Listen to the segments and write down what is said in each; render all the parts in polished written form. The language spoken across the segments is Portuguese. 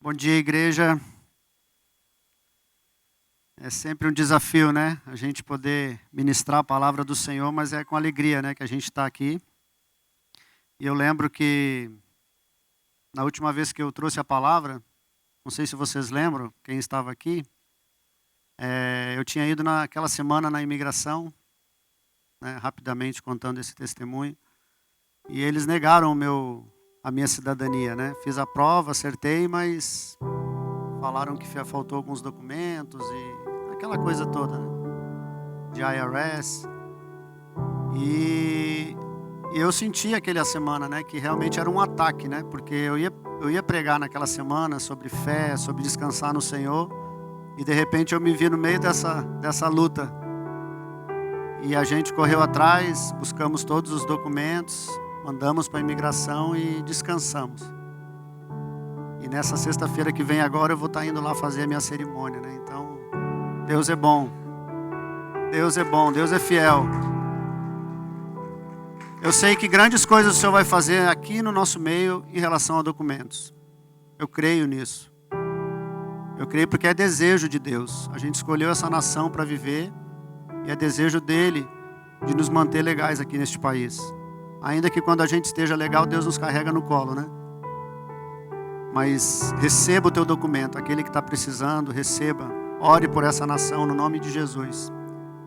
Bom dia, igreja. É sempre um desafio, né? A gente poder ministrar a palavra do Senhor, mas é com alegria, né, que a gente está aqui. E eu lembro que na última vez que eu trouxe a palavra, não sei se vocês lembram, quem estava aqui, eu tinha ido naquela semana na imigração, né, rapidamente contando esse testemunho, e eles negaram a minha cidadania, né? Fiz a prova, acertei, mas falaram que faltou alguns documentos e aquela coisa toda, né? De IRS. E eu senti aquela semana, né, que realmente era um ataque, né? Porque eu ia pregar naquela semana sobre fé, sobre descansar no Senhor, e de repente eu me vi no meio dessa luta. E a gente correu atrás, buscamos todos os documentos, mandamos para a imigração e descansamos. E nessa sexta-feira que vem agora eu vou estar indo lá fazer a minha cerimônia, né? Então, Deus é bom. Deus é bom, Deus é fiel. Eu sei que grandes coisas o Senhor vai fazer aqui no nosso meio em relação a documentos. Eu creio nisso. Eu creio porque é desejo de Deus. A gente escolheu essa nação para viver e é desejo dele de nos manter legais aqui neste país. Ainda que quando a gente esteja legal, Deus nos carrega no colo, né? Mas receba o teu documento, aquele que está precisando, receba. Ore por essa nação no nome de Jesus.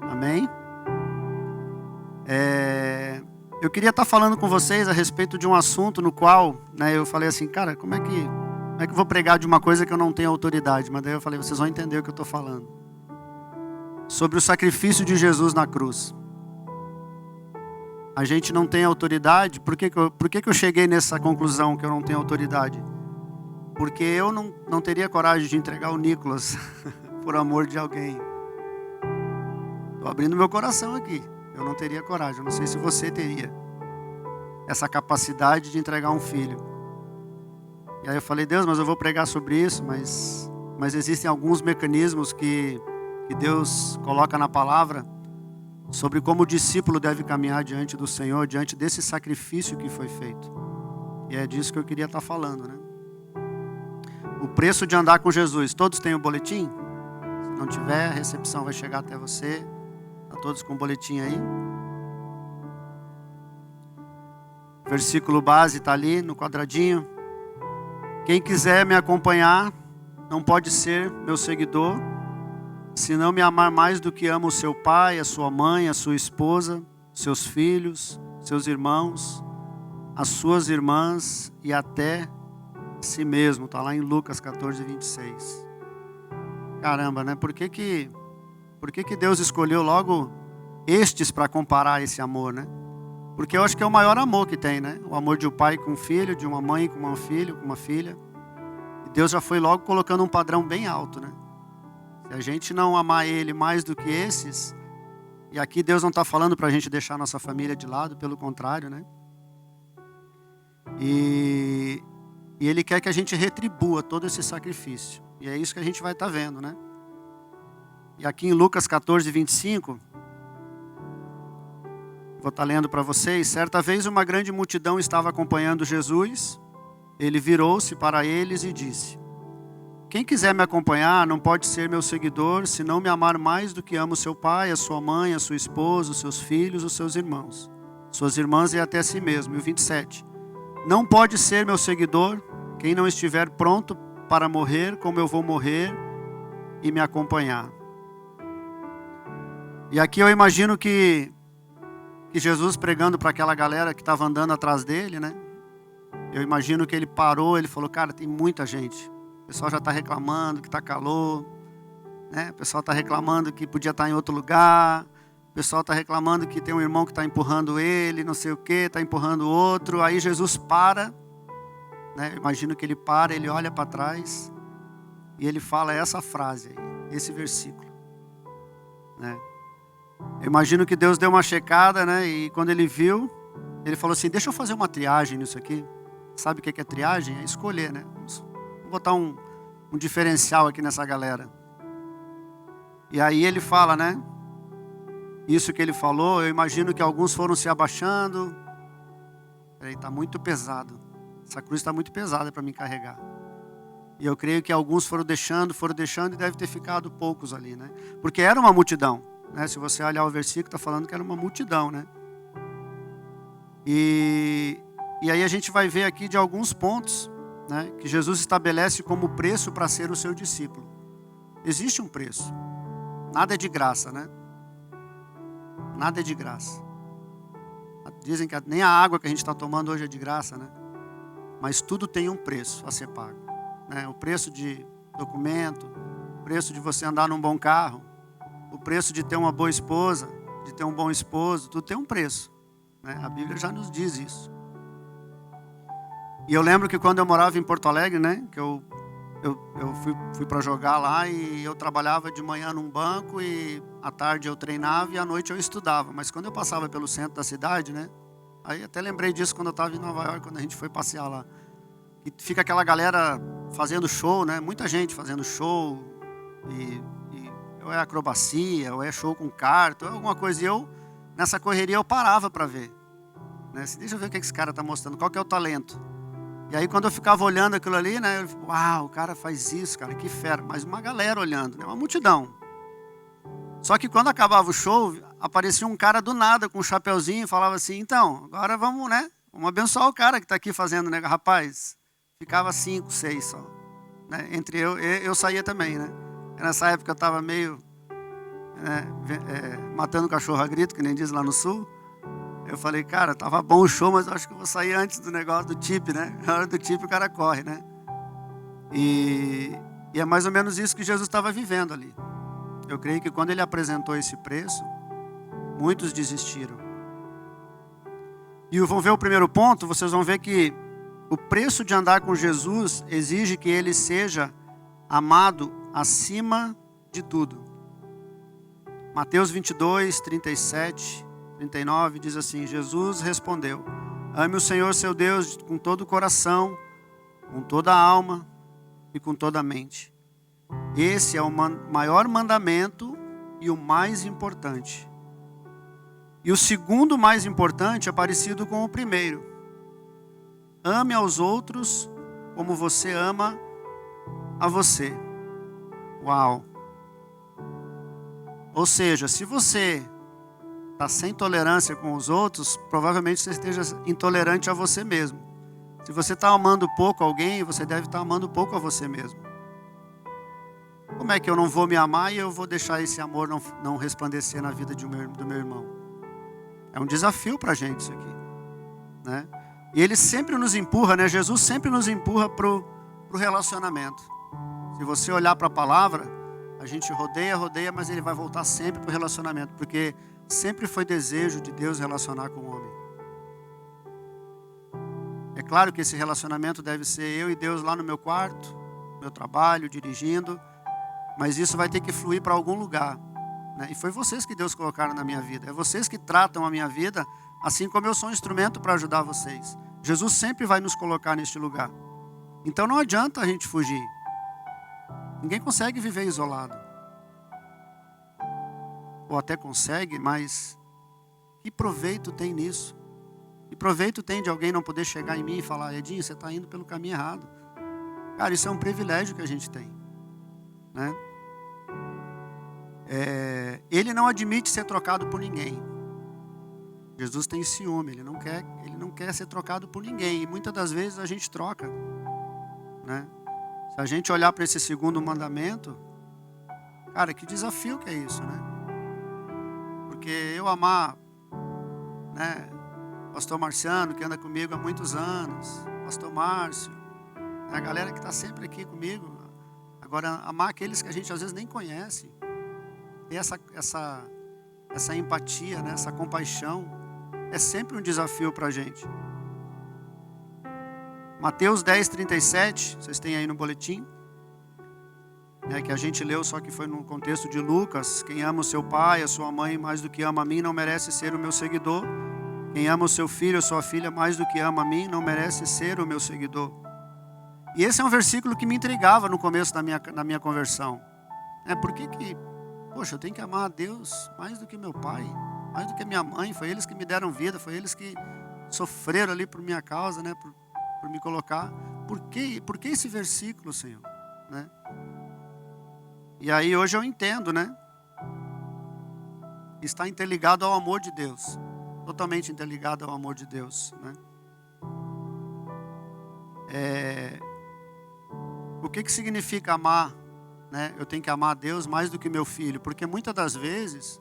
Amém? Eu queria estar falando com vocês a respeito de um assunto no qual, né, eu falei assim, cara, como é que eu vou pregar de uma coisa que eu não tenho autoridade? Mas daí eu falei, vocês vão entender o que eu estou falando. Sobre o sacrifício de Jesus na cruz. A gente não tem autoridade. Por que eu cheguei nessa conclusão que eu não tenho autoridade? Porque eu não teria coragem de entregar o Nicolas por amor de alguém. Estou abrindo meu coração aqui. Eu não teria coragem. Eu não sei se você teria essa capacidade de entregar um filho. E aí eu falei, Deus, mas eu vou pregar sobre isso. Mas existem alguns mecanismos que Deus coloca na palavra sobre como o discípulo deve caminhar diante do Senhor, diante desse sacrifício que foi feito. E é disso que eu queria estar falando, né? O preço de andar com Jesus. Todos têm o boletim? Se não tiver, a recepção vai chegar até você. Está todos com o boletim aí? O versículo base está ali no quadradinho. Quem quiser me acompanhar não pode ser meu seguidor se não me amar mais do que ama o seu pai, a sua mãe, a sua esposa, seus filhos, seus irmãos, as suas irmãs e até si mesmo. Está lá em Lucas 14, 26. Caramba, né? Por que Deus escolheu logo estes para comparar esse amor, né? Porque eu acho que é o maior amor que tem, né? O amor de um pai com um filho, de uma mãe com um filho, com uma filha. E Deus já foi logo colocando um padrão bem alto, né? Se a gente não amar Ele mais do que esses, e aqui Deus não está falando para a gente deixar nossa família de lado, pelo contrário, né? E Ele quer que a gente retribua todo esse sacrifício. E é isso que a gente vai estar vendo, né? E aqui em Lucas 14, 25, vou estar lendo para vocês. Certa vez uma grande multidão estava acompanhando Jesus. Ele virou-se para eles e disse: quem quiser me acompanhar não pode ser meu seguidor se não me amar mais do que ama o seu pai, a sua mãe, a sua esposa, os seus filhos, os seus irmãos, suas irmãs e até si mesmo. E o 27. Não pode ser meu seguidor quem não estiver pronto para morrer como eu vou morrer e me acompanhar. E aqui eu imagino que Jesus pregando para aquela galera que estava andando atrás dele, né? Eu imagino que ele parou, ele falou, cara, tem muita gente. O pessoal já está reclamando que está calor, né? O pessoal está reclamando que podia estar em outro lugar. O pessoal está reclamando que tem um irmão que está empurrando ele, não sei o que, está empurrando o outro. Aí Jesus para, né? Eu imagino que ele para, ele olha para trás e ele fala essa frase aí, esse versículo, né? Eu imagino que Deus deu uma checada, né? E quando ele viu, ele falou assim, deixa eu fazer uma triagem nisso aqui. Sabe o que é triagem? É escolher, né? Vou botar um diferencial aqui nessa galera. E aí ele fala, né? Isso que ele falou, eu imagino que alguns foram se abaixando. Peraí, está muito pesado. Essa cruz está muito pesada para me carregar. E eu creio que alguns foram deixando e deve ter ficado poucos ali, né? Porque era uma multidão, né? Se você olhar o versículo, está falando que era uma multidão, né? E aí a gente vai ver aqui de alguns pontos, né, que Jesus estabelece como preço para ser o seu discípulo. Existe um preço. Nada é de graça, né? Nada é de graça. Dizem que nem a água que a gente está tomando hoje é de graça, né? Mas tudo tem um preço a ser pago, né? O preço de documento, o preço de você andar num bom carro, o preço de ter uma boa esposa, de ter um bom esposo, tudo tem um preço, né? A Bíblia já nos diz isso. E eu lembro que quando eu morava em Porto Alegre, né, que eu fui para jogar lá e eu trabalhava de manhã num banco e à tarde eu treinava e à noite eu estudava. Mas quando eu passava pelo centro da cidade, né, aí até lembrei disso quando eu estava em Nova York, quando a gente foi passear lá. E fica aquela galera fazendo show, né, muita gente fazendo show, ou é acrobacia, ou é show com carta, ou alguma coisa. E eu, nessa correria, eu parava para ver. Né, deixa eu ver o que esse cara está mostrando, qual que é o talento. E aí quando eu ficava olhando aquilo ali, né, eu falei, uau, o cara faz isso, cara, que fera. Mas uma galera olhando, né, uma multidão. Só que quando acabava o show, aparecia um cara do nada com um chapeuzinho e falava assim, então, agora vamos, né, vamos abençoar o cara que está aqui fazendo, né, rapaz. Ficava 5, 6 só. Né, entre eu saía também, né. Nessa época eu estava meio matando cachorro a grito, que nem diz lá no sul. Eu falei, cara, tava bom o show, mas eu acho que eu vou sair antes do negócio do tip, né? Na hora do tip o cara corre, né? E é mais ou menos isso que Jesus estava vivendo ali. Eu creio que quando ele apresentou esse preço, muitos desistiram. E vão ver o primeiro ponto, vocês vão ver que o preço de andar com Jesus exige que ele seja amado acima de tudo. Mateus 22, 37... 39 diz assim, Jesus respondeu, ame o Senhor seu Deus com todo o coração, com toda a alma e com toda a mente. Esse é o maior mandamento e o mais importante. E o segundo mais importante é parecido com o primeiro. Ame aos outros como você ama a você. Uau! Ou seja, se você está sem tolerância com os outros, provavelmente você esteja intolerante a você mesmo. Se você está amando pouco alguém, você deve estar amando pouco a você mesmo. Como é que eu não vou me amar e eu vou deixar esse amor não resplandecer na vida do meu irmão? É um desafio para a gente isso aqui, né? E ele sempre nos empurra, né? Jesus sempre nos empurra para o relacionamento. Se você olhar para a palavra, a gente rodeia, mas ele vai voltar sempre para o relacionamento, porque sempre foi desejo de Deus relacionar com o homem. É claro que esse relacionamento deve ser eu e Deus lá no meu quarto, no meu trabalho, dirigindo, mas isso vai ter que fluir para algum lugar, né? E foi vocês que Deus colocaram na minha vida. É vocês que tratam a minha vida, assim como eu sou um instrumento para ajudar vocês. Jesus sempre vai nos colocar neste lugar. Então não adianta a gente fugir. Ninguém consegue viver isolado. Ou até consegue, mas que proveito tem nisso? Que proveito tem de alguém não poder chegar em mim e falar, Edinho, você está indo pelo caminho errado. Cara, isso é um privilégio que a gente tem, né? Ele não admite ser trocado por ninguém. Jesus tem ciúme, ele não quer ser trocado por ninguém. E muitas das vezes a gente troca, né? Se a gente olhar para esse segundo mandamento, cara, que desafio que é isso, né? Porque eu amar, né, pastor Marciano, que anda comigo há muitos anos, pastor Márcio, a galera que está sempre aqui comigo. Agora, amar aqueles que a gente às vezes nem conhece, ter essa empatia, né, essa compaixão, é sempre um desafio para a gente. Mateus 10, 37, vocês têm aí no boletim, né, que a gente leu, só que foi no contexto de Lucas. Quem ama o seu pai, a sua mãe mais do que ama a mim, não merece ser o meu seguidor. Quem ama o seu filho, a sua filha mais do que ama a mim, não merece ser o meu seguidor. E esse é um versículo que me intrigava no começo da minha conversão. Por que, poxa, eu tenho que amar a Deus mais do que meu pai, mais do que minha mãe? Foi eles que me deram vida, foi eles que sofreram ali por minha causa, né, por me colocar. por que esse versículo, Senhor? Né? E aí hoje eu entendo, né? Está interligado ao amor de Deus. Totalmente interligado ao amor de Deus, né? O que significa amar, né? Eu tenho que amar a Deus mais do que meu filho, porque muitas das vezes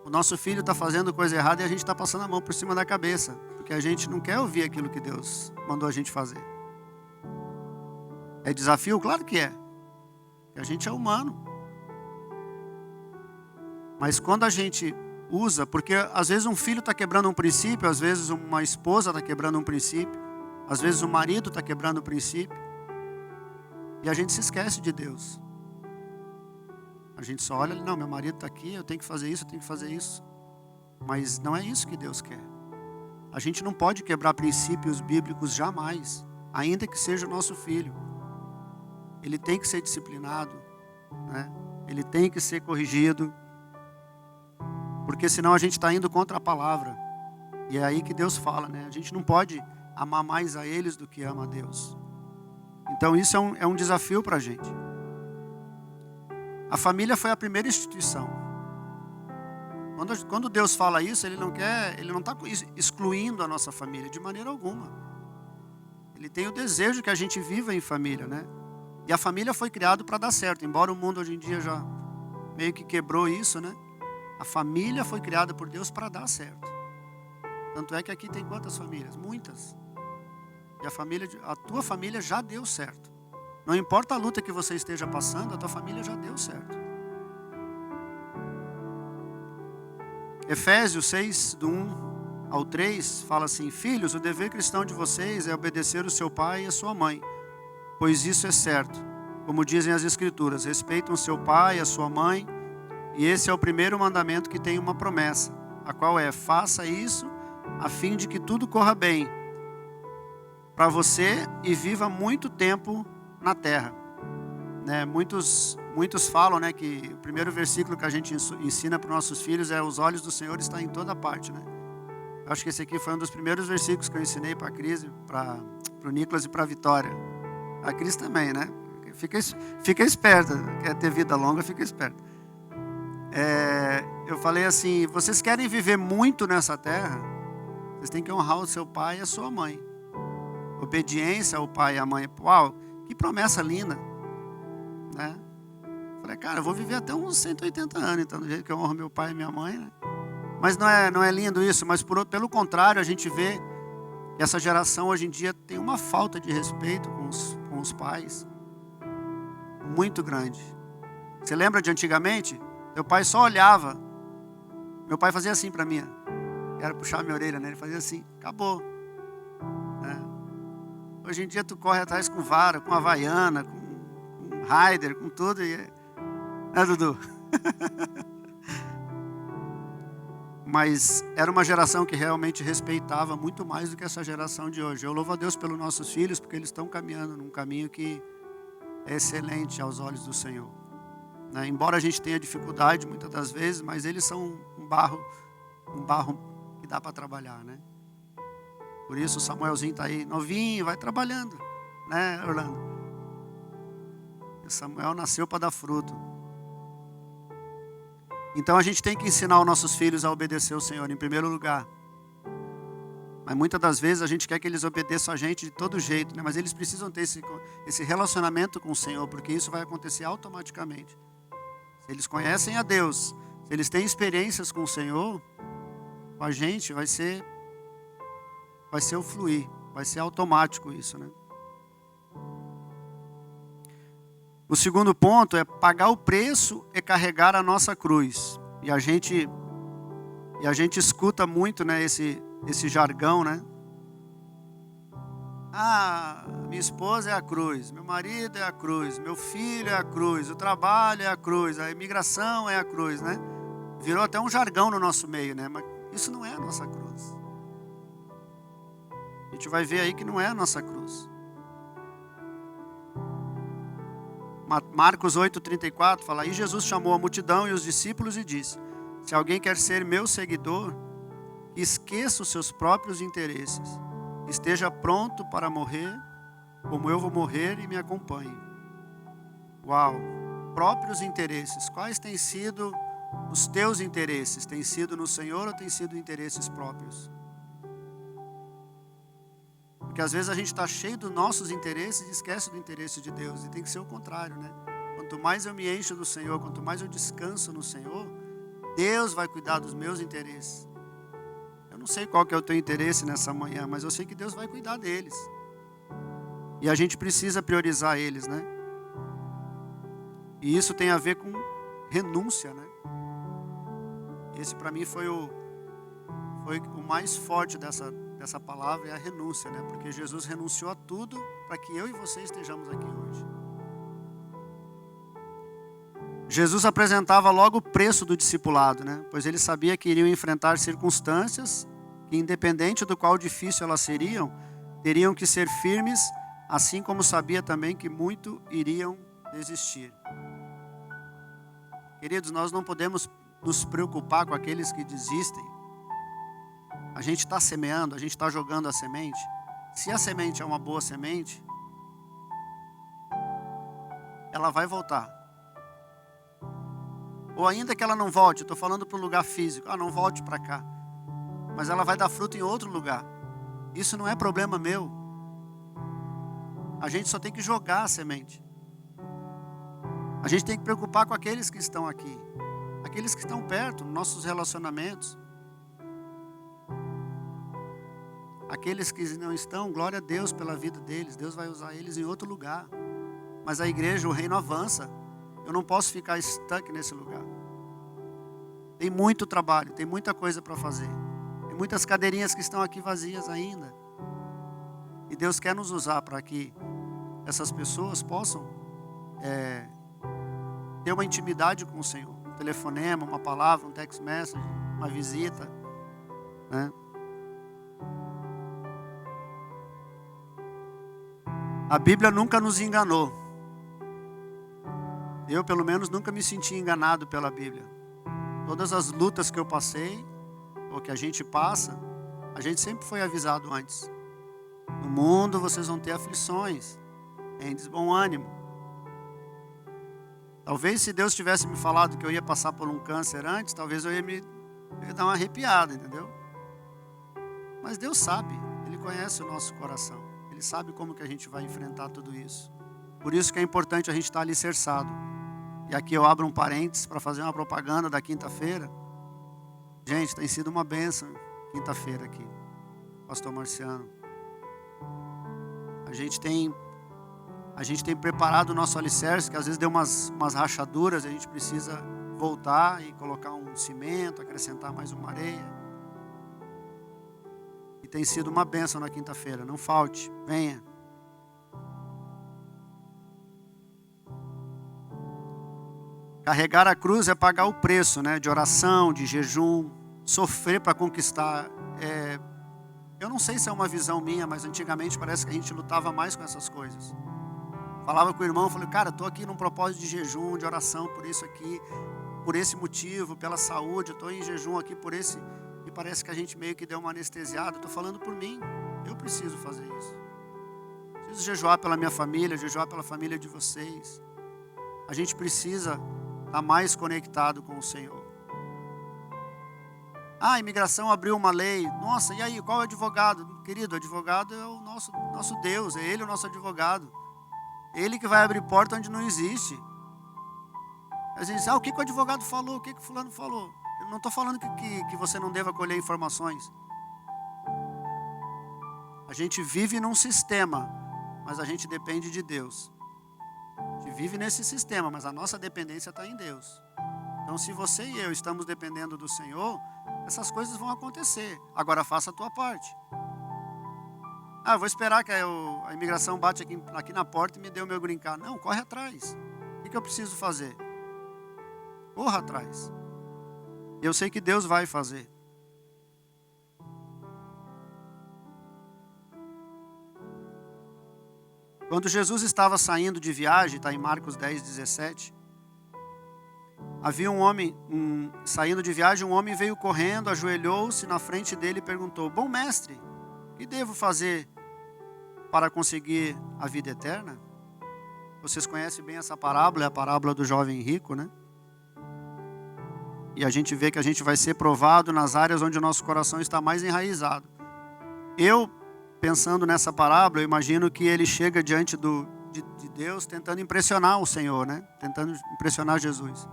o nosso filho está fazendo coisa errada e a gente está passando a mão por cima da cabeça, porque a gente não quer ouvir aquilo que Deus mandou a gente fazer. É desafio? Claro que é. Porque a gente é humano. Mas quando a gente usa, porque às vezes um filho está quebrando um princípio, às vezes uma esposa está quebrando um princípio, às vezes o marido está quebrando um princípio, e a gente se esquece de Deus. A gente só olha, não, meu marido está aqui, eu tenho que fazer isso, eu tenho que fazer isso. Mas não é isso que Deus quer. A gente não pode quebrar princípios bíblicos jamais, ainda que seja o nosso filho. Ele tem que ser disciplinado, né? Ele tem que ser corrigido, porque senão a gente está indo contra a palavra. E é aí que Deus fala, né? A gente não pode amar mais a eles do que ama a Deus. Então isso é um desafio para a gente. A família foi a primeira instituição. Quando Deus fala isso, Ele não está excluindo a nossa família de maneira alguma. Ele tem o desejo que a gente viva em família, né? E a família foi criada para dar certo, embora o mundo hoje em dia já meio que quebrou isso, né? A família foi criada por Deus para dar certo. Tanto é que aqui tem quantas famílias? Muitas. E a tua família já deu certo. Não importa a luta que você esteja passando, a tua família já deu certo. Efésios 6, do 1 ao 3, fala assim: Filhos, o dever cristão de vocês é obedecer o seu pai e a sua mãe, pois isso é certo. Como dizem as Escrituras, respeitam seu pai e a sua mãe, e esse é o primeiro mandamento que tem uma promessa, a qual é: faça isso a fim de que tudo corra bem para você e viva muito tempo na terra, né? Muitos falam, né, que o primeiro versículo que a gente ensina para os nossos filhos é: os olhos do Senhor estão em toda parte, né? Eu acho que esse aqui foi um dos primeiros versículos que eu ensinei para a Cris, para o Nicolas e para a Vitória. A Cris também, né? Fica esperta, quer ter vida longa, fica esperta. Eu falei assim: vocês querem viver muito nessa terra, vocês têm que honrar o seu pai e a sua mãe. Obediência ao pai e à mãe. Uau, que promessa linda, né? Falei, cara, eu vou viver até uns 180 anos, então, do jeito que eu honro meu pai e minha mãe, né? Mas não é lindo isso? Mas pelo contrário, a gente vê que essa geração hoje em dia tem uma falta de respeito com os pais muito grande. Você lembra de antigamente? Meu pai só olhava. Meu pai fazia assim para mim. Era puxar minha orelha, né? Ele fazia assim, acabou. Hoje em dia tu corre atrás com vara, com havaiana, com Raider, com tudo. Né, Dudu? Mas era uma geração que realmente respeitava muito mais do que essa geração de hoje. Eu louvo a Deus pelos nossos filhos, porque eles estão caminhando num caminho que é excelente aos olhos do Senhor, né? Embora a gente tenha dificuldade muitas das vezes, mas eles são um barro que dá para trabalhar, né? Por isso o Samuelzinho está aí, novinho, vai trabalhando, né, Orlando? O Samuel nasceu para dar fruto. Então a gente tem que ensinar os nossos filhos a obedecer ao Senhor em primeiro lugar. Mas muitas das vezes a gente quer que eles obedeçam a gente de todo jeito, né? Mas eles precisam ter esse relacionamento com o Senhor, porque isso vai acontecer automaticamente. Se eles conhecem a Deus, se eles têm experiências com o Senhor, com a gente vai ser o fluir, vai ser automático isso, né? O segundo ponto é pagar o preço e carregar a nossa cruz. E a gente escuta muito, né, esse jargão, né? Ah, minha esposa é a cruz, meu marido é a cruz, meu filho é a cruz, o trabalho é a cruz, a imigração é a cruz, né? Virou até um jargão no nosso meio, né? Mas isso não é a nossa cruz. A gente vai ver aí que não é a nossa cruz. Marcos 8,34 fala: aí Jesus chamou a multidão e os discípulos e disse: se alguém quer ser meu seguidor, esqueça os seus próprios interesses, esteja pronto para morrer como eu vou morrer e me acompanhe. Uau! Próprios interesses. Quais têm sido os teus interesses? Tem sido no Senhor ou tem sido interesses próprios? Porque às vezes a gente está cheio dos nossos interesses e esquece do interesse de Deus. E tem que ser o contrário, né? Quanto mais eu me encho do Senhor, quanto mais eu descanso no Senhor, Deus vai cuidar dos meus interesses. Eu não sei qual que é o teu interesse nessa manhã, mas eu sei que Deus vai cuidar deles. E a gente precisa priorizar eles, né? E isso tem a ver com renúncia, né? Esse para mim foi o mais forte dessa palavra, é a renúncia, né? Porque Jesus renunciou a tudo para que eu e você estejamos aqui hoje. Jesus apresentava logo o preço do discipulado, né? Pois ele sabia que iriam enfrentar circunstâncias que, independente do qual difícil elas seriam, teriam que ser firmes, assim como sabia também que muito iriam desistir. Queridos, nós não podemos nos preocupar com aqueles que desistem. A gente está semeando, a gente está jogando a semente. Se a semente é uma boa semente, ela vai voltar. Ou ainda que ela não volte, eu estou falando para o lugar físico. Não volte para cá. Mas ela vai dar fruto em outro lugar. Isso não é problema meu. A gente só tem que jogar a semente. A gente tem que preocupar com aqueles que estão aqui. Aqueles que estão perto, nossos relacionamentos. Aqueles que não estão, glória a Deus pela vida deles. Deus vai usar eles em outro lugar. Mas a igreja, o reino avança. Eu não posso ficar estanque nesse lugar. Tem muito trabalho, tem muita coisa para fazer. Tem muitas cadeirinhas que estão aqui vazias ainda. E Deus quer nos usar para que essas pessoas possam ter uma intimidade com o Senhor. Um telefonema, uma palavra, um text message, uma visita, né? A Bíblia nunca nos enganou. Eu, pelo menos, nunca me senti enganado pela Bíblia. Todas as lutas que eu passei, ou que a gente passa, a gente sempre foi avisado antes. No mundo vocês vão ter aflições, tendes bom ânimo. Talvez se Deus tivesse me falado que eu ia passar por um câncer antes, talvez eu ia dar uma arrepiada, entendeu? Mas Deus sabe, Ele conhece o nosso coração. Ele sabe como que a gente vai enfrentar tudo isso. Por isso que é importante a gente estar alicerçado. E aqui eu abro um parênteses para fazer uma propaganda da quinta-feira. Gente, tem sido uma bênção quinta-feira aqui, Pastor Marciano. A gente tem preparado o nosso alicerce, que às vezes deu umas rachaduras, a gente precisa voltar e colocar um cimento, acrescentar mais uma areia. E tem sido uma bênção na quinta-feira, não falte, venha. Carregar a cruz é pagar o preço, né? De oração, de jejum, sofrer para conquistar. Eu não sei se é uma visão minha, mas antigamente parece que a gente lutava mais com essas coisas. Falava com o irmão, falei, cara, estou aqui num propósito de jejum, de oração, por isso aqui, por esse motivo, pela saúde, estou em jejum aqui por esse... E parece que a gente meio que deu uma anestesiada. Estou falando por mim, eu preciso fazer isso. Preciso jejuar pela minha família, jejuar pela família de vocês. A gente precisa estar mais conectado com o Senhor. A imigração abriu uma lei. Nossa, e aí, qual é o advogado? Querido, o advogado é o nosso Deus, é Ele o nosso advogado. Ele que vai abrir porta onde não existe. A gente diz, o que o advogado falou? O que o fulano falou? Eu não estou falando que você não deva colher informações. A gente vive num sistema, mas a gente depende de Deus. A gente vive nesse sistema, mas a nossa dependência está em Deus. Então, se você e eu estamos dependendo do Senhor, essas coisas vão acontecer. Agora, faça a tua parte. Eu vou esperar que a imigração bate aqui na porta e me dê o meu green card. Não, corre atrás. O que eu preciso fazer? Corra atrás. Eu sei que Deus vai fazer. Quando Jesus estava saindo de viagem, está em Marcos 10, 17, havia um homem, saindo de viagem, um homem veio correndo, ajoelhou-se na frente dele e perguntou, bom mestre, o que devo fazer para conseguir a vida eterna. Vocês conhecem bem essa parábola, é a parábola do jovem rico, né? E a gente vê que a gente vai ser provado nas áreas onde o nosso coração está mais enraizado. Eu, pensando nessa parábola, eu imagino que ele chega diante de Deus tentando impressionar o Senhor, né? Tentando impressionar Jesus.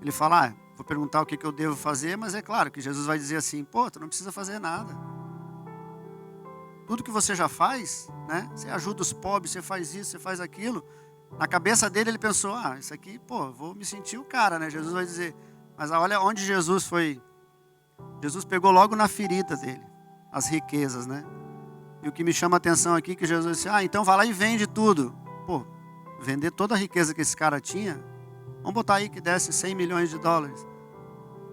Ele fala, vou perguntar o que eu devo fazer, mas é claro que Jesus vai dizer assim, pô, tu não precisa fazer nada. Tudo que você já faz, né? Você ajuda os pobres, você faz isso, você faz aquilo. Na cabeça dele ele pensou, isso aqui, pô, vou me sentir o cara, né? Jesus vai dizer, mas olha onde Jesus foi. Jesus pegou logo na ferida dele, as riquezas, né? E o que me chama a atenção aqui é que Jesus disse, então vai lá e vende tudo. Pô, vender toda a riqueza que esse cara tinha, vamos botar aí que desse 100 milhões de dólares.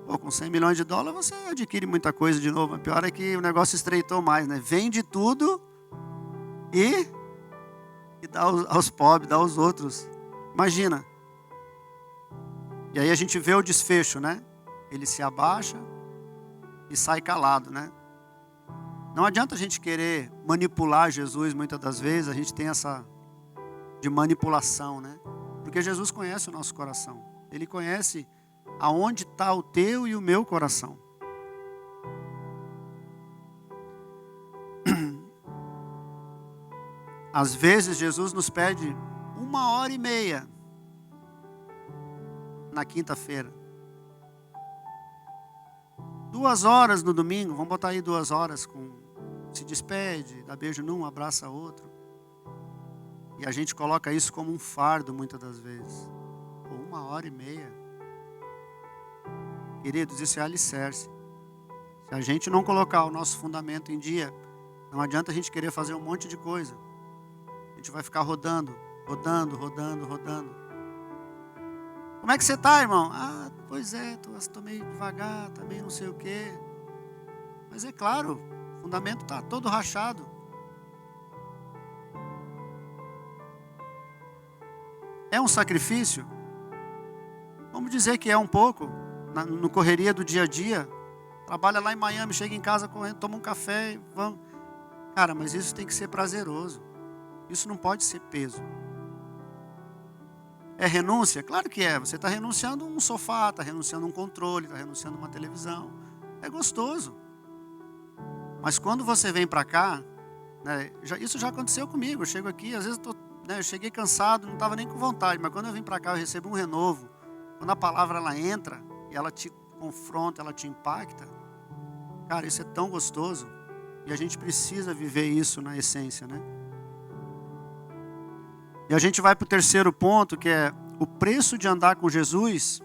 Pô, com 100 milhões de dólares você adquire muita coisa de novo. A pior é que o negócio estreitou mais, né? Vende tudo e dá aos pobres, dá aos outros. Imagina. E aí a gente vê o desfecho, né? Ele se abaixa e sai calado, né? Não adianta a gente querer manipular Jesus muitas das vezes. A gente tem essa de manipulação, né? Porque Jesus conhece o nosso coração. Ele conhece aonde está o teu e o meu coração. Às vezes Jesus nos pede 1h30 na quinta-feira. 2 horas no domingo, vamos botar aí 2 horas, se despede, dá beijo num, abraça outro. E a gente coloca isso como um fardo muitas das vezes. 1h30. Queridos, isso é alicerce. Se a gente não colocar o nosso fundamento em dia, não adianta a gente querer fazer um monte de coisa. A gente vai ficar rodando. Como é que você está, irmão? Pois é, estou meio devagar, também não sei o quê. Mas é claro, o fundamento está todo rachado. É um sacrifício? Vamos dizer que é um pouco. No correria do dia a dia, trabalha lá em Miami, chega em casa correndo, toma um café e vamos. Cara, mas isso tem que ser prazeroso. Isso não pode ser peso. É renúncia? Claro que é. Você está renunciando um sofá, está renunciando um controle, está renunciando uma televisão. É gostoso. Mas quando você vem para cá, né, isso já aconteceu comigo. Eu chego aqui, às vezes eu cheguei cansado, não estava nem com vontade, mas quando eu vim para cá eu recebo um renovo. Quando a palavra ela entra e ela te confronta, ela te impacta, cara, isso é tão gostoso. E a gente precisa viver isso na essência, né? E a gente vai para o terceiro ponto, que é o preço de andar com Jesus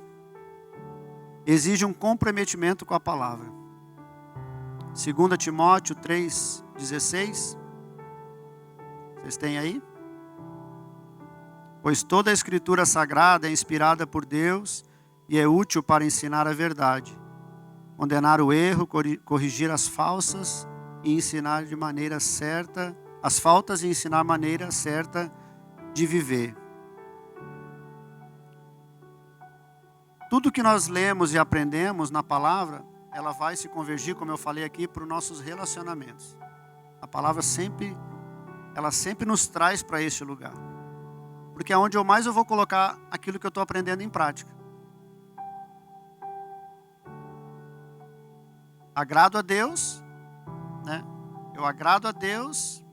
exige um comprometimento com a palavra. 2 Timóteo 3,16. Vocês têm aí? Pois toda a escritura sagrada é inspirada por Deus e é útil para ensinar a verdade, condenar o erro, corrigir as falsas e ensinar de maneira certa, as faltas e ensinar a maneira certa de viver. Tudo que nós lemos e aprendemos na palavra, ela vai se convergir, como eu falei aqui, para os nossos relacionamentos. A palavra ela sempre nos traz para este lugar. Porque é onde eu mais vou colocar aquilo que eu estou aprendendo em prática. Agrado a Deus, né? Eu agrado a Deus,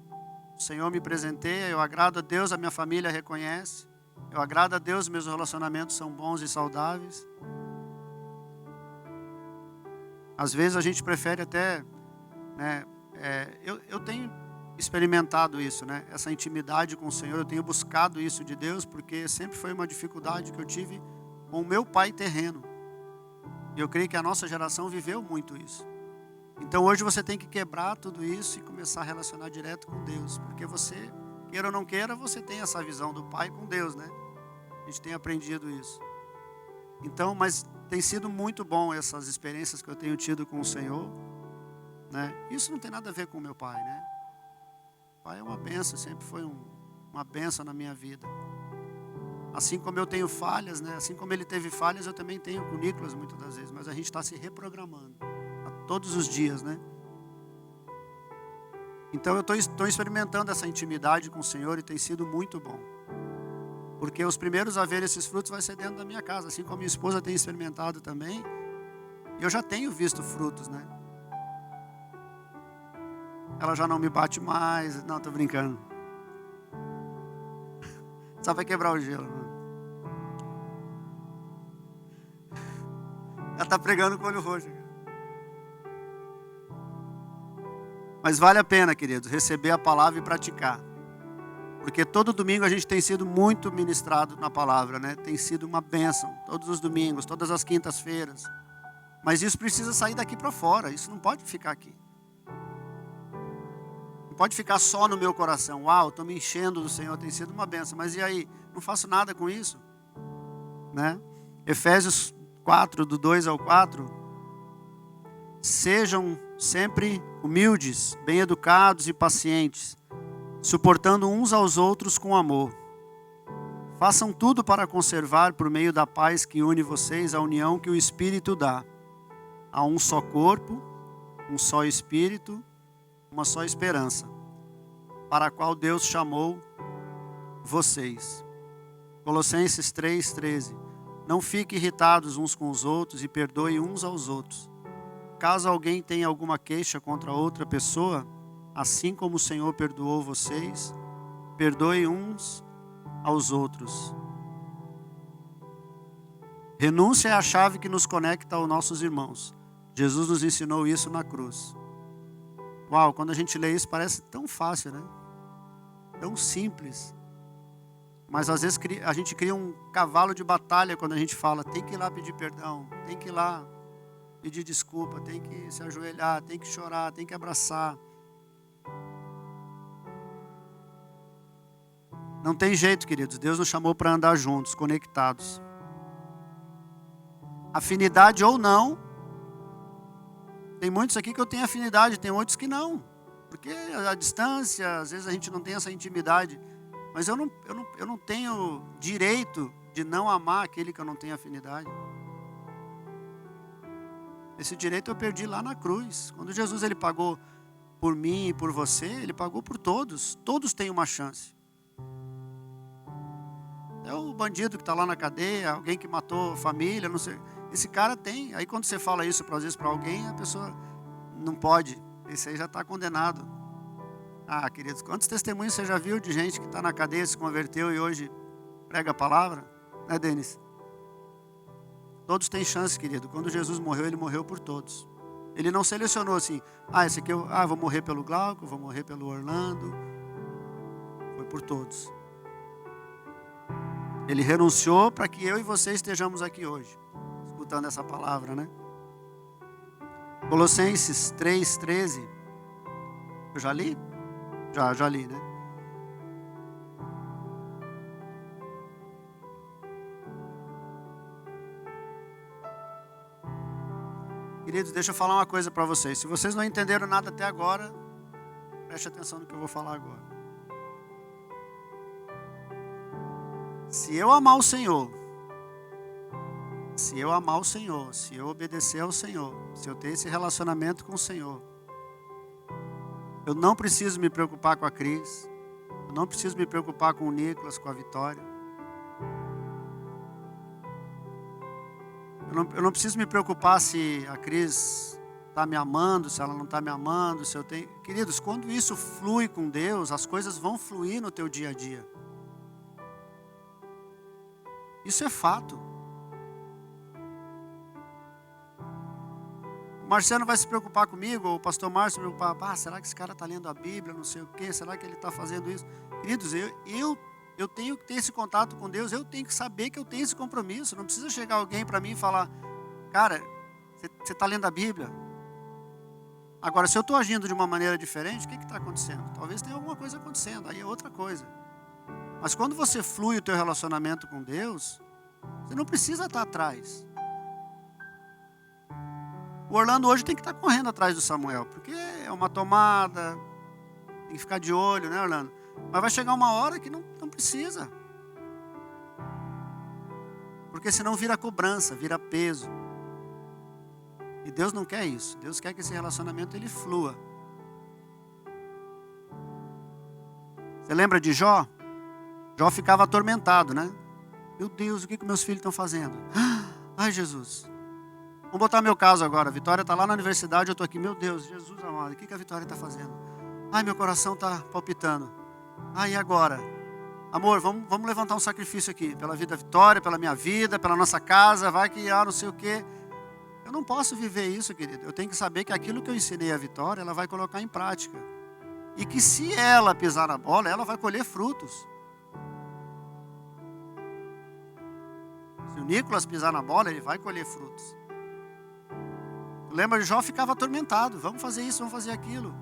o Senhor me presenteia, eu agrado a Deus, a minha família reconhece, eu agrado a Deus, meus relacionamentos são bons e saudáveis. Às vezes a gente prefere até, né, eu tenho experimentado isso, né? Essa intimidade com o Senhor, eu tenho buscado isso de Deus, porque sempre foi uma dificuldade que eu tive com o meu pai terreno. E eu creio que a nossa geração viveu muito isso. Então hoje você tem que quebrar tudo isso e começar a relacionar direto com Deus. Porque você, queira ou não queira, você tem essa visão do pai com Deus, né? A gente tem aprendido isso. Então, mas tem sido muito bom essas experiências que eu tenho tido com o Senhor, né? Isso não tem nada a ver com o meu pai, né? O pai é uma bênção, sempre foi uma bênção na minha vida. Assim como eu tenho falhas, né? Assim como ele teve falhas, eu também tenho com o Nicolas muitas das vezes. Mas a gente está se reprogramando a todos os dias, né? Então eu estou experimentando essa intimidade com o Senhor e tem sido muito bom. Porque os primeiros a ver esses frutos vai ser dentro da minha casa, assim como a minha esposa tem experimentado também. E eu já tenho visto frutos, né? Ela já não me bate mais. Não, tô brincando. Só vai quebrar o gelo. Ela tá pregando com o olho roxo. Mas vale a pena, queridos, receber a palavra e praticar. Porque todo domingo a gente tem sido muito ministrado na palavra, né? Tem sido uma bênção. Todos os domingos, todas as quintas-feiras. Mas isso precisa sair daqui para fora. Isso não pode ficar aqui. Não pode ficar só no meu coração. Uau, estou me enchendo do Senhor, tem sido uma bênção. Mas e aí? Não faço nada com isso, né? Efésios 4, do 2 ao 4. Sejam sempre humildes, bem-educados e pacientes, suportando uns aos outros com amor. Façam tudo para conservar, por meio da paz que une vocês, a união que o Espírito dá. Há um só corpo, um só Espírito, uma só esperança, para a qual Deus chamou vocês. Colossenses 3:13. Não fiquem irritados uns com os outros e perdoem uns aos outros. Caso alguém tenha alguma queixa contra outra pessoa, assim como o Senhor perdoou vocês, perdoem uns aos outros. Renúncia é a chave que nos conecta aos nossos irmãos. Jesus nos ensinou isso na cruz. Uau, quando a gente lê isso parece tão fácil, né? Tão simples. Mas às vezes a gente cria um cavalo de batalha quando a gente fala, tem que ir lá pedir perdão, tem que ir lá pedir desculpa, tem que se ajoelhar, tem que chorar, tem que abraçar. Não tem jeito, queridos. Deus nos chamou para andar juntos, conectados. Afinidade ou não. Tem muitos aqui que eu tenho afinidade, tem outros que não. Porque a distância, às vezes a gente não tem essa intimidade. Mas eu não tenho direito de não amar aquele que eu não tenho afinidade. Esse direito eu perdi lá na cruz. Quando Jesus ele pagou por mim e por você, ele pagou por todos. Todos têm uma chance. É o bandido que está lá na cadeia, alguém que matou a família, não sei. Esse cara tem. Aí quando você fala isso, às vezes, para alguém, a pessoa não pode. Esse aí já está condenado. Ah, queridos, quantos testemunhos você já viu de gente que está na cadeia, se converteu e hoje prega a palavra? Né, Denis? Todos têm chance, querido. Quando Jesus morreu, ele morreu por todos. Ele não selecionou assim, esse aqui eu vou morrer pelo Glauco, vou morrer pelo Orlando. Foi por todos. Ele renunciou para que eu e você estejamos aqui hoje, escutando essa palavra, né? Colossenses 3:13. Eu já li? Já li, né? Queridos, deixa eu falar uma coisa para vocês. Se vocês não entenderam nada até agora, preste atenção no que eu vou falar agora. Se eu amar o Senhor, se eu obedecer ao Senhor, se eu ter esse relacionamento com o Senhor, eu não preciso me preocupar com a Cris, eu não preciso me preocupar com o Nicolas, com a Vitória. Eu não preciso me preocupar se a Cris está me amando, se ela não está me amando, se eu tenho... Queridos, quando isso flui com Deus, as coisas vão fluir no teu dia a dia. Isso é fato. O Marciano vai se preocupar comigo, ou o pastor Márcio vai se preocupar, será que esse cara está lendo a Bíblia, não sei o quê, será que ele está fazendo isso? Queridos, eu tenho que ter esse contato com Deus, eu tenho que saber que eu tenho esse compromisso. Não precisa chegar alguém para mim e falar, cara, você está lendo a Bíblia? Agora, se eu estou agindo de uma maneira diferente, o que está acontecendo? Talvez tenha alguma coisa acontecendo, aí é outra coisa. Mas quando você flui o teu relacionamento com Deus, você não precisa estar atrás. O Orlando hoje tem que estar correndo atrás do Samuel, porque é uma tomada, tem que ficar de olho, né, Orlando? Mas vai chegar uma hora que não precisa. Porque senão vira cobrança, vira peso. E Deus não quer isso. Deus quer que esse relacionamento ele flua. Você lembra de Jó? Jó ficava atormentado, né? Meu Deus, o que meus filhos estão fazendo? Ai, Jesus. Vamos botar meu caso agora. A Vitória está lá na universidade, eu estou aqui. Meu Deus, Jesus amado, o que a Vitória está fazendo? Ai, meu coração está palpitando. Ai, e agora? Amor, vamos levantar um sacrifício aqui. Pela vida da Vitória, pela minha vida, pela nossa casa. Vai que não sei o quê. Eu não posso viver isso, querido. Eu tenho que saber que aquilo que eu ensinei a Vitória, ela vai colocar em prática. E que se ela pisar na bola, ela vai colher frutos. Se o Nicolas pisar na bola, ele vai colher frutos. Lembra, Jó ficava atormentado. Vamos fazer isso, vamos fazer aquilo.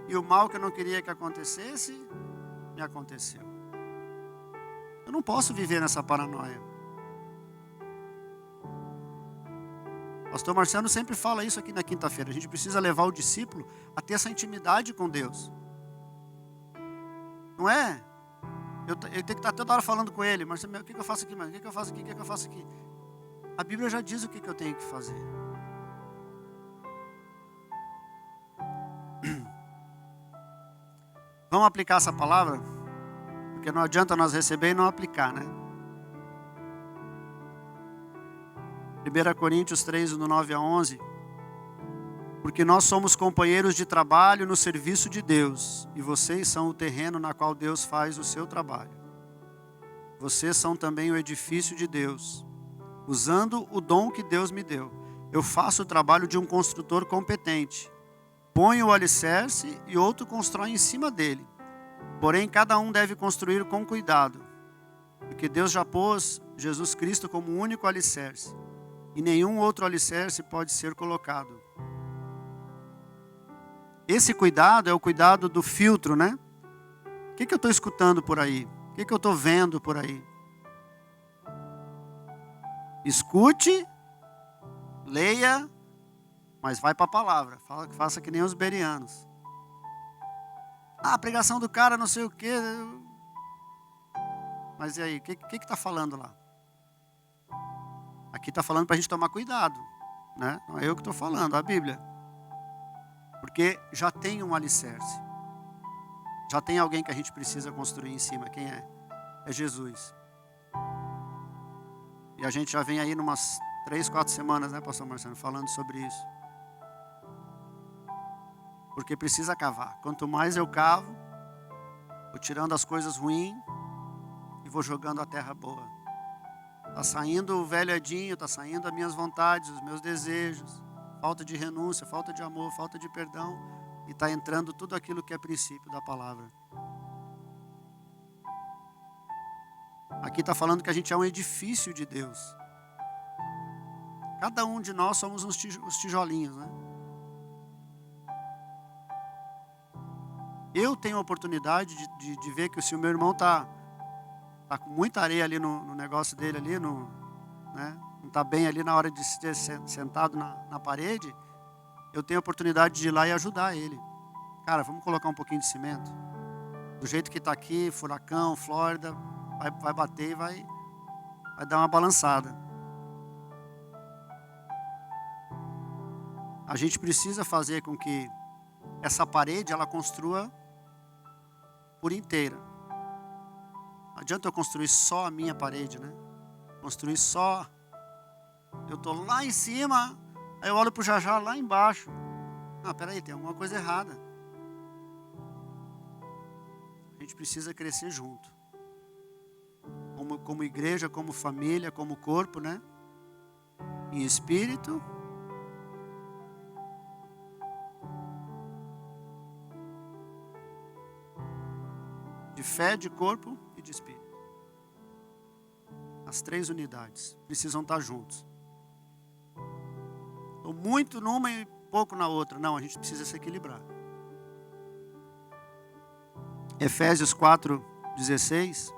E o mal que eu não queria que acontecesse, me aconteceu. Eu não posso viver nessa paranoia. O pastor Marciano sempre fala isso aqui na quinta-feira. A gente precisa levar o discípulo a ter essa intimidade com Deus. Não é? Eu tenho que estar toda hora falando com ele. Mas o que eu faço aqui, mano? O que eu faço aqui? O que eu faço aqui? A Bíblia já diz o que eu tenho que fazer. Vamos aplicar essa palavra? Porque não adianta nós receber e não aplicar, né? 1 Coríntios 3, do 9 a 11. Porque nós somos companheiros de trabalho no serviço de Deus, e vocês são o terreno na qual Deus faz o seu trabalho. Vocês são também o edifício de Deus, usando o dom que Deus me deu. Eu faço o trabalho de um construtor competente. Põe o alicerce e outro constrói em cima dele. Porém, cada um deve construir com cuidado, porque Deus já pôs Jesus Cristo como o único alicerce, e nenhum outro alicerce pode ser colocado. Esse cuidado é o cuidado do filtro, né? O que eu estou escutando por aí? O que eu estou vendo por aí? Escute, leia, mas vai para a palavra. Faça que nem os bereanos. A pregação do cara, não sei o quê. Mas e aí, o que está falando lá? Aqui está falando para a gente tomar cuidado, né? Não é eu que estou falando, a Bíblia. Porque já tem um alicerce. Já tem alguém que a gente precisa construir em cima. Quem é? É Jesus. E a gente já vem aí numas 3, 4 semanas, né, pastor Marcelo, falando sobre isso. Porque precisa cavar. Quanto mais eu cavo, vou tirando as coisas ruins e vou jogando a terra boa. Está saindo o velho Edinho, está saindo as minhas vontades, os meus desejos, falta de renúncia, falta de amor, falta de perdão, e está entrando tudo aquilo que é princípio da palavra. Aqui está falando que a gente é um edifício de Deus. Cada um de nós somos os tijolinhos, né? Eu tenho a oportunidade de ver que se o meu irmão está com muita areia ali no negócio dele, ali né? Não está bem ali na hora de ser sentado na parede, eu tenho a oportunidade de ir lá e ajudar ele. Cara, vamos colocar um pouquinho de cimento? Do jeito que está aqui, furacão, Flórida, vai bater e vai dar uma balançada. A gente precisa fazer com que essa parede, ela construa por inteira. Não adianta eu construir só a minha parede, né? Construir só. Eu estou lá em cima, aí eu olho para o Jajá lá embaixo. Ah, peraí, tem alguma coisa errada. A gente precisa crescer junto. Como igreja, como família, como corpo, né? Em espírito. De fé, de corpo e de espírito. As 3 unidades precisam estar juntos. Estou muito numa e pouco na outra. Não, a gente precisa se equilibrar. Efésios 4:16.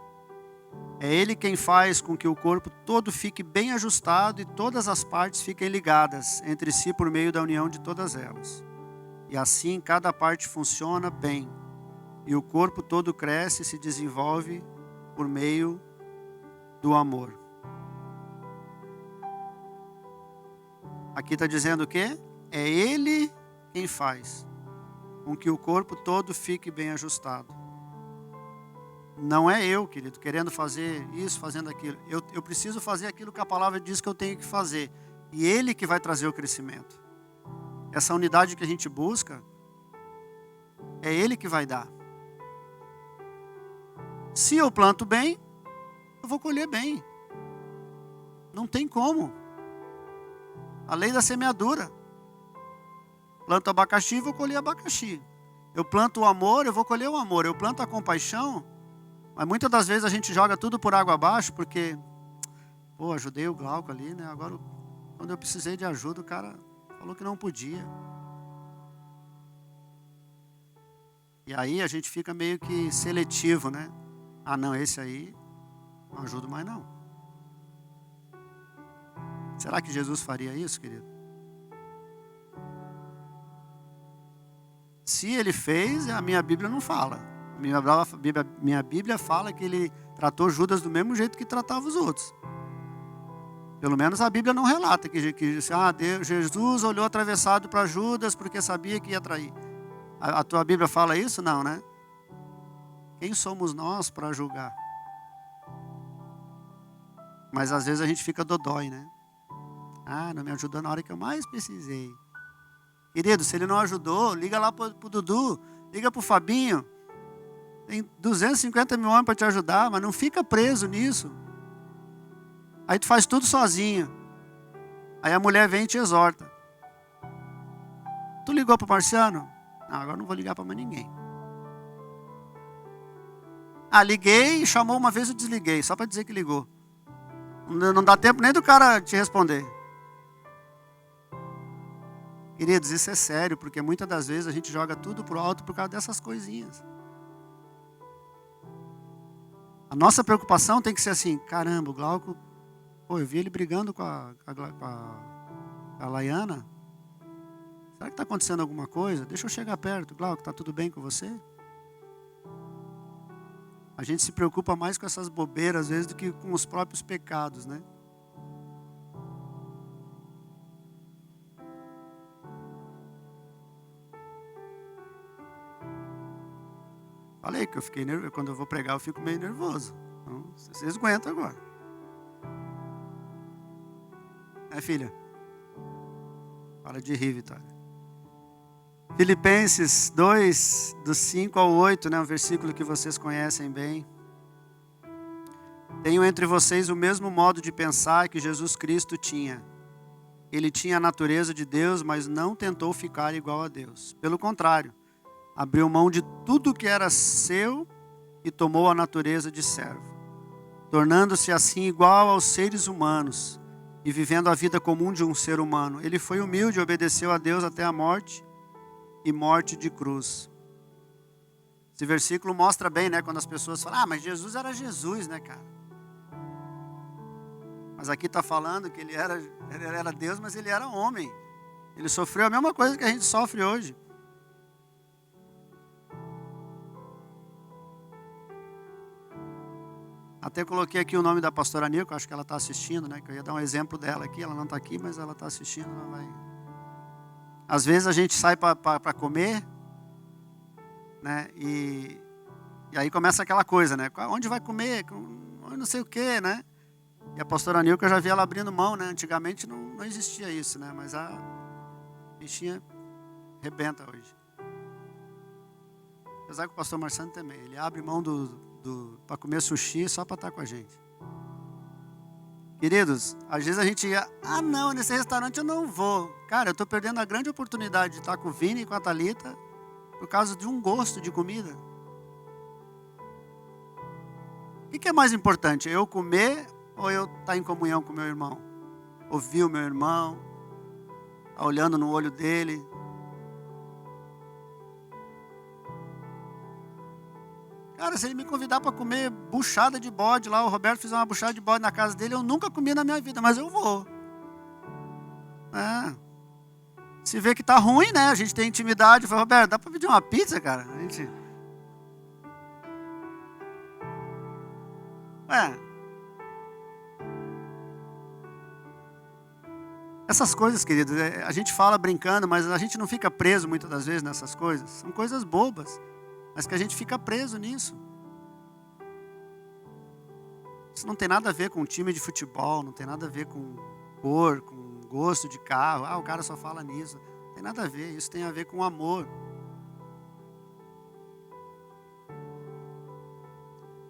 É Ele quem faz com que o corpo todo fique bem ajustado e todas as partes fiquem ligadas entre si por meio da união de todas elas. E assim cada parte funciona bem. E o corpo todo cresce e se desenvolve por meio do amor. Aqui está dizendo o quê? É Ele quem faz com que o corpo todo fique bem ajustado. Não é eu, querido, querendo fazer isso, fazendo aquilo. Eu preciso fazer aquilo que a palavra diz que eu tenho que fazer. E Ele que vai trazer o crescimento. Essa unidade que a gente busca, é Ele que vai dar. Se eu planto bem, eu vou colher bem. Não tem como. A lei da semeadura. Planto abacaxi, vou colher abacaxi. Eu planto o amor, eu vou colher o amor. Eu planto a compaixão, mas muitas das vezes a gente joga tudo por água abaixo, porque, ajudei o Glauco ali, né? Agora, quando eu precisei de ajuda, o cara falou que não podia. E aí a gente fica meio que seletivo, né? Ah, não, esse aí não ajudo mais não. Será que Jesus faria isso, querido? Se Ele fez, a minha Bíblia não fala. Minha Bíblia fala que Ele tratou Judas do mesmo jeito que tratava os outros. Pelo menos a Bíblia não relata que Jesus olhou atravessado para Judas porque sabia que ia trair. A tua Bíblia fala isso? Não, né? Quem somos nós para julgar? Mas às vezes a gente fica dodói, né? Ah, não me ajudou na hora que eu mais precisei. Querido, se ele não ajudou, liga lá para o Dudu, liga para o Fabinho. Tem 250 mil homens para te ajudar, mas não fica preso nisso. Aí tu faz tudo sozinho. Aí a mulher vem e te exorta. Tu ligou para o Marciano? Não, agora não vou ligar para mais ninguém. Ah, liguei e chamou uma vez, eu desliguei, só para dizer que ligou. Não dá tempo nem do cara te responder. Queridos, isso é sério, porque muitas das vezes a gente joga tudo pro alto por causa dessas coisinhas. A nossa preocupação tem que ser assim, caramba, o Glauco, eu vi ele brigando com a Laiana. Será que está acontecendo alguma coisa? Deixa eu chegar perto. Glauco, está tudo bem com você? A gente se preocupa mais com essas bobeiras, às vezes, do que com os próprios pecados, né? Falei que eu fiquei nervoso. Quando eu vou pregar, eu fico meio nervoso. Então, vocês aguentam agora. Filha? Para de rir, Vitória. Filipenses 2, do 5 ao 8, né? Um versículo que vocês conhecem bem. Tenho entre vocês o mesmo modo de pensar que Jesus Cristo tinha. Ele tinha a natureza de Deus, mas não tentou ficar igual a Deus. Pelo contrário, abriu mão de tudo que era seu e tomou a natureza de servo, tornando-se assim igual aos seres humanos e vivendo a vida comum de um ser humano. Ele foi humilde e obedeceu a Deus até a morte e morte de cruz. Esse versículo mostra bem, né, quando as pessoas falam, mas Jesus era Jesus, né, cara? Mas aqui está falando que ele era Deus, mas ele era homem. Ele sofreu a mesma coisa que a gente sofre hoje. Até coloquei aqui o nome da pastora Nilka, acho que ela está assistindo, né? Que eu ia dar um exemplo dela aqui, ela não está aqui, mas ela está assistindo, ela vai. Às vezes a gente sai para comer, né? E aí começa aquela coisa, né? Onde vai comer? Não sei o quê, né? E a pastora Nilka, eu já vi ela abrindo mão, né? Antigamente não existia isso, né? Mas a bichinha arrebenta hoje. Apesar que o pastor Marciano também, ele abre mão para comer sushi só para estar com a gente. Queridos, às vezes a gente ia, não, nesse restaurante eu não vou. Cara, eu estou perdendo a grande oportunidade de estar com o Vini e com a Thalita por causa de um gosto de comida. O que é mais importante, eu comer ou eu estar em comunhão com o meu irmão? Ouvir o meu irmão, estar olhando no olho dele. Cara, se ele me convidar para comer buchada de bode lá, o Roberto fez uma buchada de bode na casa dele, eu nunca comi na minha vida, mas eu vou. Se vê que tá ruim, né? A gente tem intimidade. Eu falei, Roberto, dá para pedir uma pizza, cara? A gente... Essas coisas, queridos, a gente fala brincando, mas a gente não fica preso muitas das vezes nessas coisas. São coisas bobas, mas que a gente fica preso nisso. Isso não tem nada a ver com time de futebol, não tem nada a ver com cor, com gosto de carro. O cara só fala nisso. Não tem nada a ver, isso tem a ver com amor.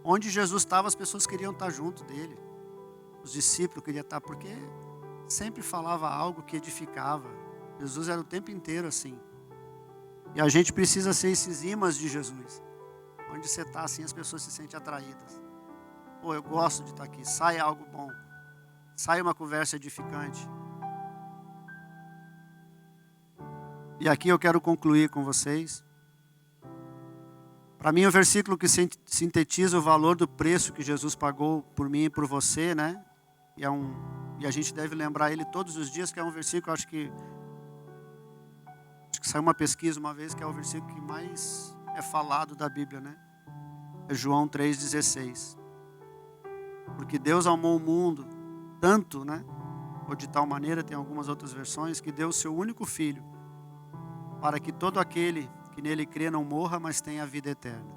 Onde Jesus estava, as pessoas queriam estar junto dele. Os discípulos queriam estar, porque sempre falava algo que edificava. Jesus era o tempo inteiro assim. E a gente precisa ser esses imãs de Jesus. Onde você está assim, as pessoas se sentem atraídas. Eu gosto de estar aqui. Sai algo bom. Sai uma conversa edificante. E aqui eu quero concluir com vocês. Para mim, o versículo que sintetiza o valor do preço que Jesus pagou por mim e por você, né? E a gente deve lembrar ele todos os dias, que é um versículo, acho que saiu uma pesquisa uma vez, que é o versículo que mais é falado da Bíblia, né? É João 3,16. Porque Deus amou o mundo tanto, né? Ou de tal maneira, tem algumas outras versões, que deu o seu único filho, para que todo aquele que nele crê não morra, mas tenha a vida eterna.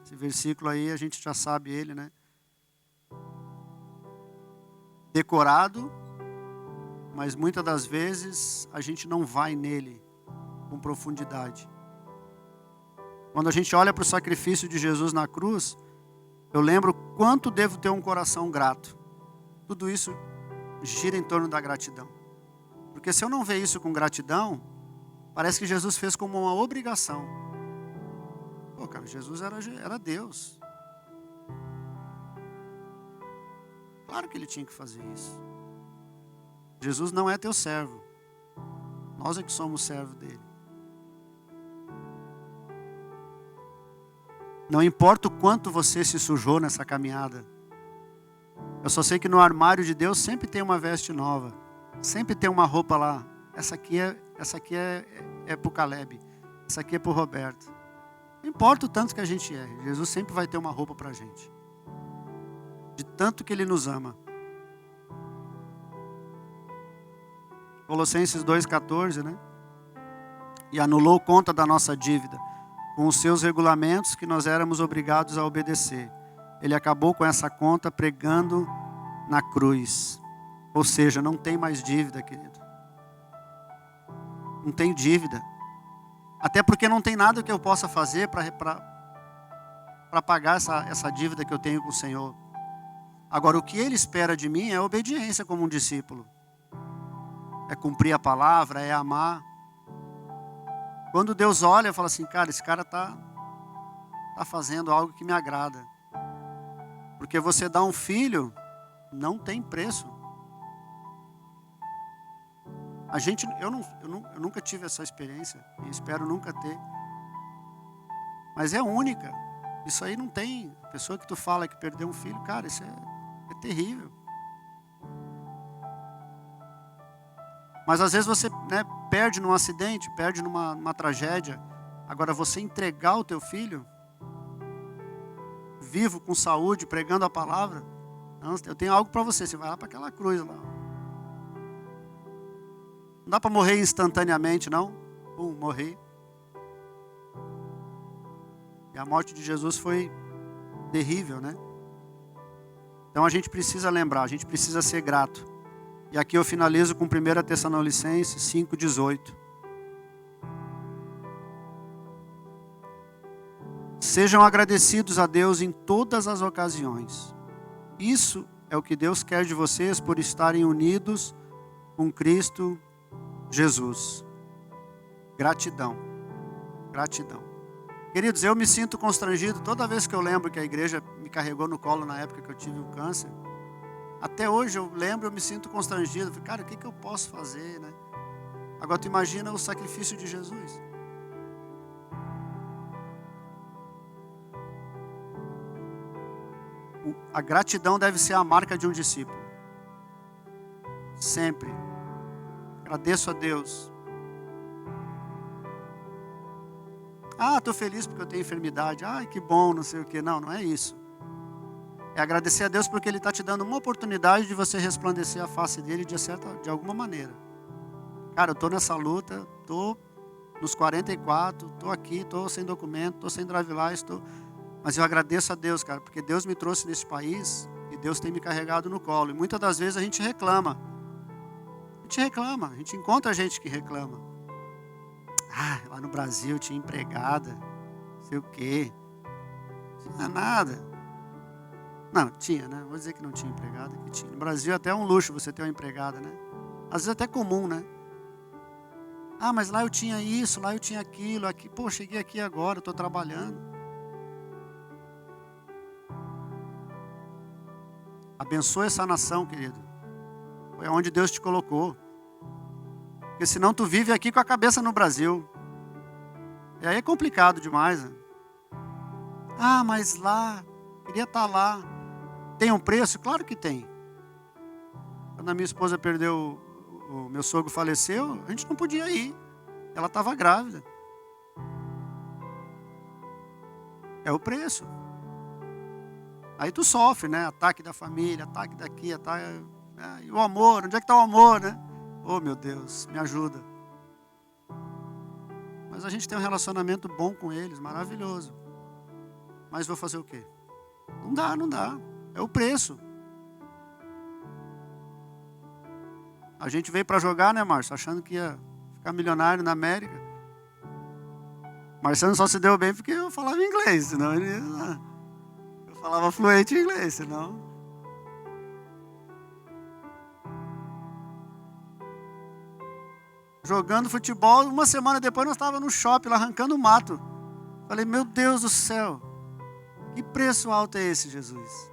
Esse versículo aí, a gente já sabe ele, né? Decorado, mas muitas das vezes a gente não vai nele com profundidade. Quando a gente olha para o sacrifício de Jesus na cruz, eu lembro quanto devo ter um coração grato. Tudo isso gira em torno da gratidão. Porque se eu não ver isso com gratidão, parece que Jesus fez como uma obrigação. Jesus era Deus. Claro que ele tinha que fazer isso. Jesus não é teu servo. Nós é que somos servo dele. Não importa o quanto você se sujou nessa caminhada. Eu só sei que no armário de Deus sempre tem uma veste nova. Sempre tem uma roupa lá. Essa aqui é para o Caleb. Essa aqui é para o Roberto. Não importa o tanto que a gente é. Jesus sempre vai ter uma roupa para a gente. De tanto que ele nos ama. Colossenses 2,14, né? E anulou conta da nossa dívida, com os seus regulamentos que nós éramos obrigados a obedecer. Ele acabou com essa conta pregando na cruz. Ou seja, não tem mais dívida, querido. Não tem dívida. Até porque não tem nada que eu possa fazer para pagar essa dívida que eu tenho com o Senhor. Agora, o que Ele espera de mim é obediência como um discípulo. É cumprir a palavra, é amar. Quando Deus olha e fala assim, cara, esse cara tá fazendo algo que me agrada. Porque você dá um filho, não tem preço. Eu nunca tive essa experiência e espero nunca ter. Mas é única. Isso aí não tem. A pessoa que tu fala que perdeu um filho, cara, isso é terrível. Mas às vezes você, né, perde num acidente, perde numa tragédia. Agora você entregar o teu filho, vivo, com saúde, pregando a palavra. Não, eu tenho algo para você. Você vai lá para aquela cruz lá. Não dá para morrer instantaneamente, não. Morri. E a morte de Jesus foi terrível, né? Então a gente precisa lembrar, a gente precisa ser grato. E aqui eu finalizo com 1 Tessalonicenses 5,18. Sejam agradecidos a Deus em todas as ocasiões. Isso é o que Deus quer de vocês por estarem unidos com Cristo Jesus. Gratidão. Gratidão. Queridos, eu me sinto constrangido toda vez que eu lembro que a igreja me carregou no colo na época que eu tive o câncer. Até hoje eu lembro, eu me sinto constrangido. Cara, o que eu posso fazer, né? Agora tu imagina o sacrifício de Jesus. A gratidão deve ser a marca de um discípulo. Sempre. Agradeço a Deus. Estou feliz porque eu tenho enfermidade. Que bom, não sei o quê. Não é isso. É agradecer a Deus porque Ele está te dando uma oportunidade de você resplandecer a face dEle de alguma maneira. Cara, eu estou nessa luta, estou nos 44, estou aqui, estou sem documento, estou sem drive license, Mas eu agradeço a Deus, cara, porque Deus me trouxe nesse país e Deus tem me carregado no colo. E muitas das vezes a gente reclama. A gente encontra gente que reclama. Ah, lá no Brasil tinha empregada, não sei o quê. Não tinha nada. Não, tinha, né? Vou dizer que não tinha empregada, que tinha. No Brasil até é um luxo você ter uma empregada, né? Às vezes até comum, né? Ah, mas lá eu tinha isso, lá eu tinha aquilo, aqui, pô, cheguei aqui agora, estou trabalhando. Abençoe essa nação, querido. Foi onde Deus te colocou. Porque senão tu vive aqui com a cabeça no Brasil. E aí é complicado demais, né? Ah, mas lá, queria estar lá. Tem um preço? Claro que tem. Quando a minha esposa perdeu, o meu sogro faleceu, a gente não podia ir. Ela estava grávida. É o preço. Aí tu sofre, né? Ataque da família, ataque daqui, ataque... E o amor, onde é que está o amor, né? Oh, meu Deus, me ajuda. Mas a gente tem um relacionamento bom com eles, maravilhoso. Mas vou fazer o quê? Não dá, não dá. É o preço. A gente veio para jogar, né, Márcio? Achando que ia ficar milionário na América. Marcelo só se deu bem porque eu falava inglês, senão ele... Eu falava fluente em inglês, senão... Jogando futebol, uma semana depois nós estávamos no shopping, lá arrancando mato. Falei, meu Deus do céu, que preço alto é esse, Jesus?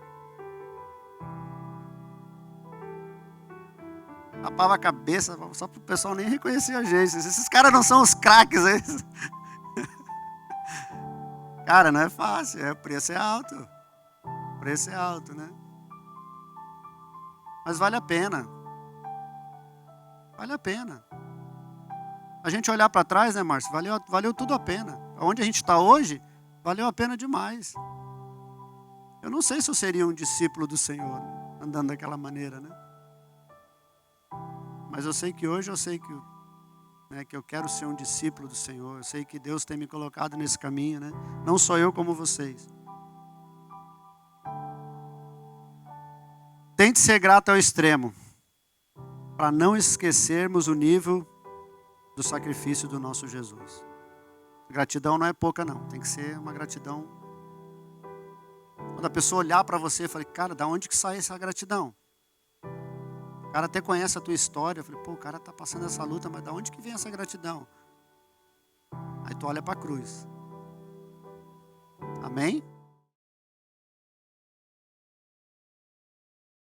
Rapava a cabeça, só para o pessoal nem reconhecer a gente. Esses caras não são os craques, hein? Cara, não é fácil, o preço é alto. O preço é alto, né? Mas vale a pena. Vale a pena. A gente olhar para trás, né, Márcio? Valeu tudo a pena. Onde a gente está hoje, valeu a pena demais. Eu não sei se eu seria um discípulo do Senhor, andando daquela maneira, né? Mas eu sei que hoje que eu quero ser um discípulo do Senhor. Eu sei que Deus tem me colocado nesse caminho, né? Não só eu, como vocês. Tente ser grato ao extremo, para não esquecermos o nível do sacrifício do nosso Jesus. Gratidão não é pouca, não. Tem que ser uma gratidão. Quando a pessoa olhar para você, eu falei, cara, da onde que sai essa gratidão? O cara até conhece a tua história. Eu falei, pô, o cara está passando essa luta, mas da onde que vem essa gratidão? Aí tu olha para a cruz. Amém?